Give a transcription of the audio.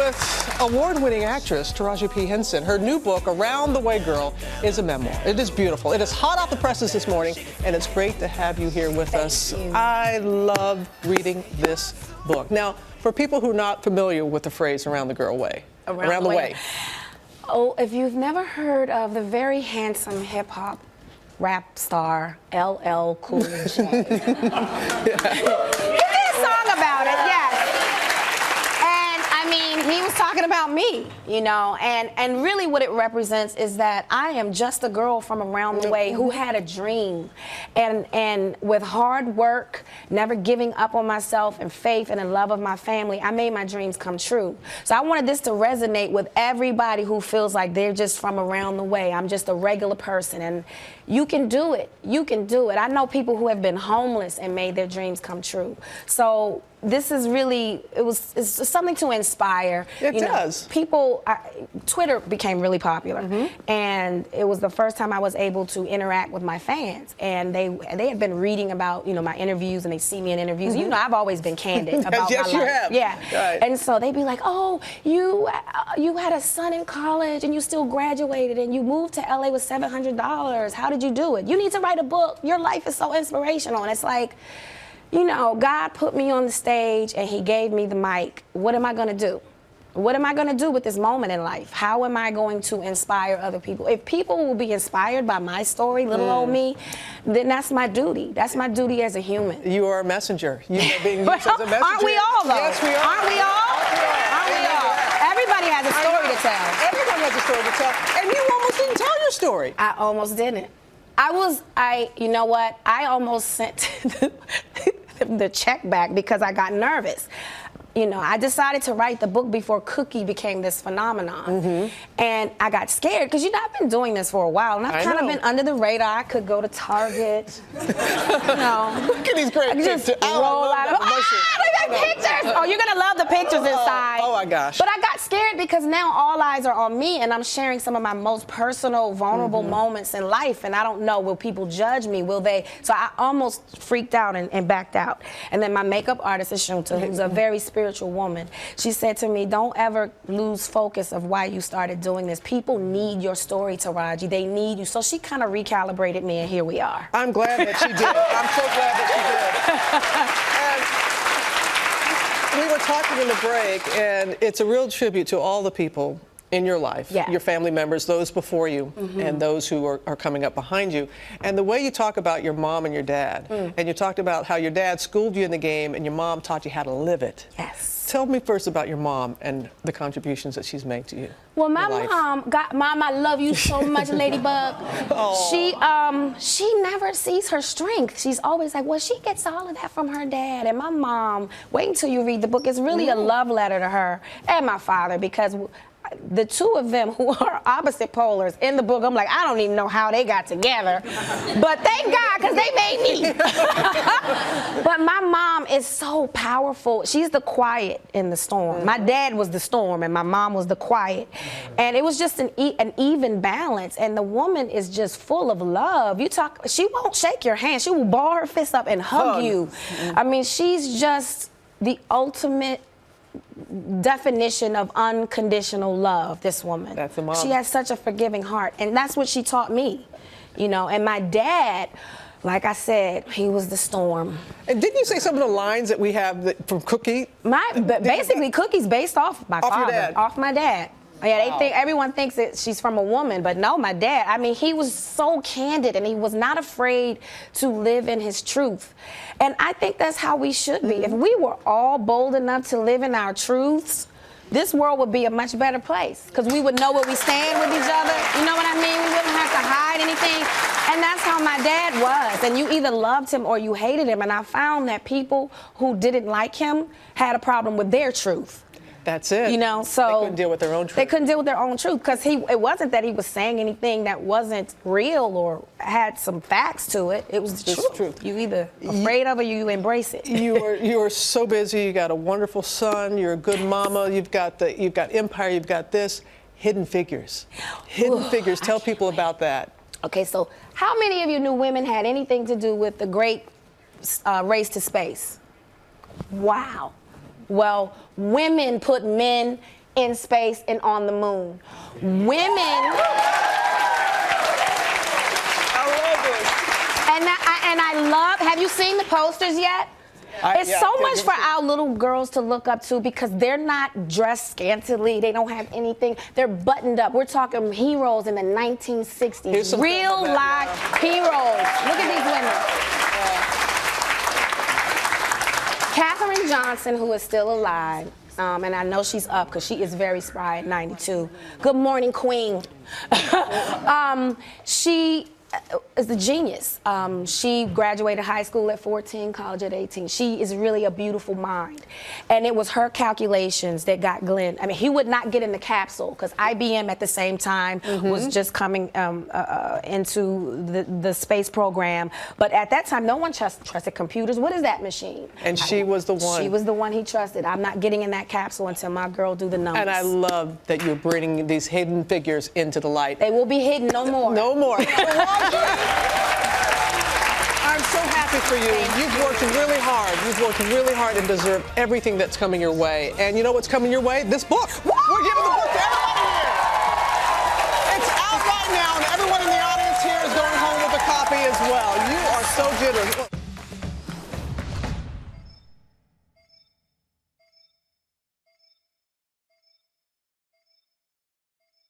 with award-winning actress Taraji P. Henson. Her new book, Around the Way Girl, is a memoir. It is beautiful. It is hot off the presses this morning, and it's great to have you here with us. I love reading this book. Now, for people who are not familiar with the phrase around the girl way, around the way. Oh, if you've never heard of the very handsome hip-hop rap star LL Cool J. He did a song about it, yes. And I mean, he was talking about me, you know, and really what it represents is that I am just a girl from around the way who had a dream. And with hard work, never giving up on myself, and faith and the love of my family, I made my dreams come true. So I wanted this to resonate with everybody who feels like they're just from around the way. I'm just a regular person, and you can do it. You can do it. I know people who have been homeless and made their dreams come true. So this is really, it's something to inspire. It does. People, Twitter became really popular, and it was the first time I was able to interact with my fans, and they had been reading about, you know, my interviews, and they see me in interviews. You know, I've always been candid about yes, my you life. have. Yeah. Right. And so they'd be like, oh, you had a son in college, and you still graduated, and you moved to LA with $700. How did you do it? You need to write a book. Your life is so inspirational. And it's like, you know, God put me on the stage and he gave me the mic. What am I going to do? What am I going to do with this moment in life? How am I going to inspire other people? If people will be inspired by my story, little old me, then that's my duty. That's my duty as a human. You are a messenger. You are being used as a messenger. Aren't we all, though? Yes, we are. Aren't we all? Aren't we all? Everybody has a story to tell. Everyone has a story to tell. And you almost didn't tell your story. I almost didn't. You know what? I almost sent the check back because I got nervous. You know, I decided to write the book before Cookie became this phenomenon. And I got scared because, you know, I've been doing this for a while, and I've kind of been under the radar. I could go to Target, you know. Look at these great pictures. Just roll out of, they got pictures. Oh, you're going to love the pictures inside. Oh, my gosh. But I got scared because now all eyes are on me, and I'm sharing some of my most personal, vulnerable moments in life, and I don't know, will people judge me? Will they? So I almost freaked out and backed out. And then my makeup artist, Ashunta, who's a very spiritual woman, she said to me, don't ever lose focus of why you started doing this. People need your story, Taraji. They need you. So she kind of recalibrated me, and here we are. I'm glad that she did. I'm so glad that she did. And we were talking in the break, and it's a real tribute to all the people in your life, your family members, those before you, and those who are coming up behind you. And the way you talk about your mom and your dad, and you talked about how your dad schooled you in the game and your mom taught you how to live it. Yes. Tell me first about your mom and the contributions that she's made to you. Well, my mom, Mom, I love you so much, Ladybug. She never sees her strength. She's always like, well, she gets all of that from her dad. And my mom, wait until you read the book, it's really a love letter to her and my father, because the two of them, who are opposite polars in the book, I'm like, I don't even know how they got together. But thank God, because they made me. But my mom is so powerful. She's the quiet in the storm. My dad was the storm, and my mom was the quiet. And it was just an even balance. And the woman is just full of love. She won't shake your hand. She will ball her fist up and hug you. I mean, she's just the ultimate definition of unconditional love, this woman. That's the mom. She has such a forgiving heart, and that's what she taught me, you know. And my dad, like I said, he was the storm. And didn't you say some of the lines that we have from Cookie? Basically, Cookie's based off my father, your dad. off my dad. Yeah, everyone thinks that she's from a woman, but no, my dad. I mean, he was so candid, and he was not afraid to live in his truth. And I think that's how we should be. If we were all bold enough to live in our truths, this world would be a much better place, because we would know where we stand with each other. You know what I mean? We wouldn't have to hide anything. And that's how my dad was. And you either loved him or you hated him. And I found that people who didn't like him had a problem with their truth. That's it. You know, so they couldn't deal with their own truth. They couldn't deal with their own truth, because it wasn't that he was saying anything that wasn't real or had some facts to it. It was the truth. You either afraid of it or you embrace it. You are so busy. You got a wonderful son. You're a good mama. You've got Empire. You've got this. Hidden Figures. Hidden Figures. Tell people about that. Okay, so how many of you knew women had anything to do with the great race to space? Wow. Well, women put men in space and on the moon. Women. And I love, have you seen the posters yet? It's so much for our little girls to look up to because they're not dressed scantily. They don't have anything. They're buttoned up. We're talking heroes in the 1960s. Real live heroes. Look at these women. Katherine Johnson, who is still alive, and I know she's up because she is very spry at 92. Good morning, Queen. She is a genius. She graduated high school at 14, college at 18. She is really a beautiful mind. And it was her calculations that got Glenn. I mean, he would not get in the capsule because IBM at the same time was just coming into the space program. But at that time, no one trusted computers. What is that machine? And she was the one. She was the one he trusted. I'm not getting in that capsule until my girl do the numbers. And I love that you're bringing these hidden figures into the light. They will be hidden no more. No more. I'm so happy for you. You've worked really hard. You've worked really hard and deserve everything that's coming your way. And you know what's coming your way? This book. We're giving the book to everybody here. It's out right now, and everyone in the audience here is going home with a copy as well. You are so generous.